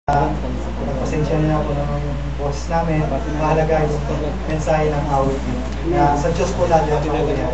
Pasensya niyo na po ng boses namin. Mahalaga yung mensahe ng awit niyo. Kaya sa Diyos po lahat yung awit niya.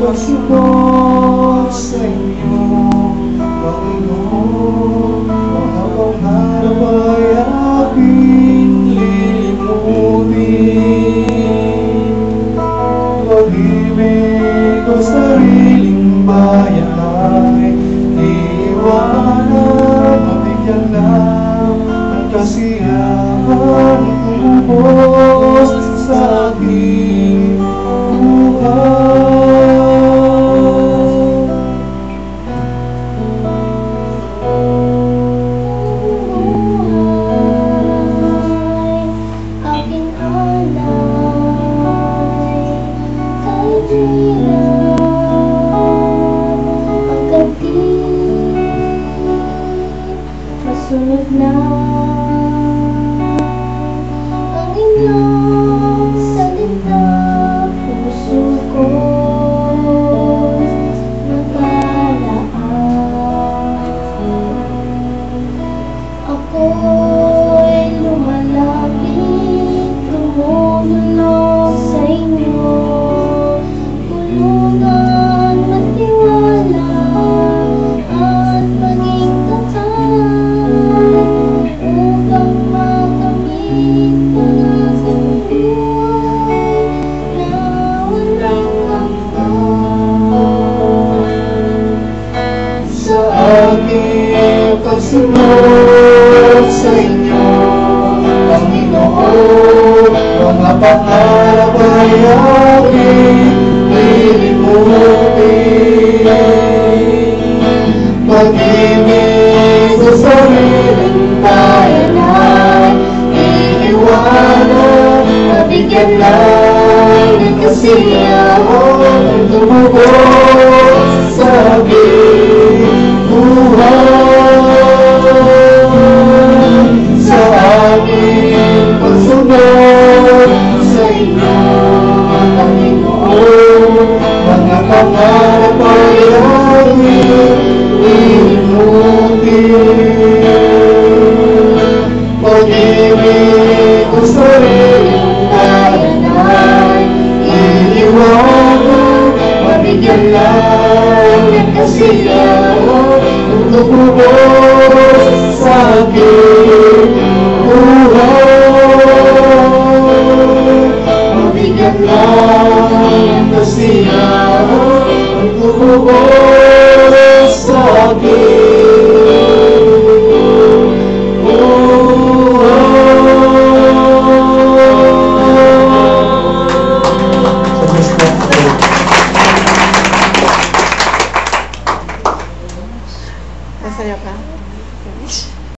Pagsunod sa inyo, Panginoon, mga pangarap ay aking lilimutin. Pag-ibig o sariling bayan ay iiwanan, mabigyan lang ang kasiyahan umubos sa aking buhay. Masunod na ang inyong salita, puso ko naglalaan. Ako'y lumalapit, lumulunod sa inyo, tulungan, magtiwala at maging tatay upang makamit ang aking buhay na walang hanggan. Sa aking pagsunod sa inyo, Panginoon, mga pangarap ay aking lilimutin. Pag-ibig sa sariling bayan ay iiwanan, mabigyan lang ng kasiyahan tumubos sa aking buhay. Sa aking pagsunod sa inyo, Panginoon, mga pangarap ay aking lilimutin. Pag-ibig o sariling bayan ay iiwanan, mabigyan lang ng kasiyahan tumubos sa aking buhay. Mabigyan lang ng kasiyahan tumubos sa aking Masaya ka?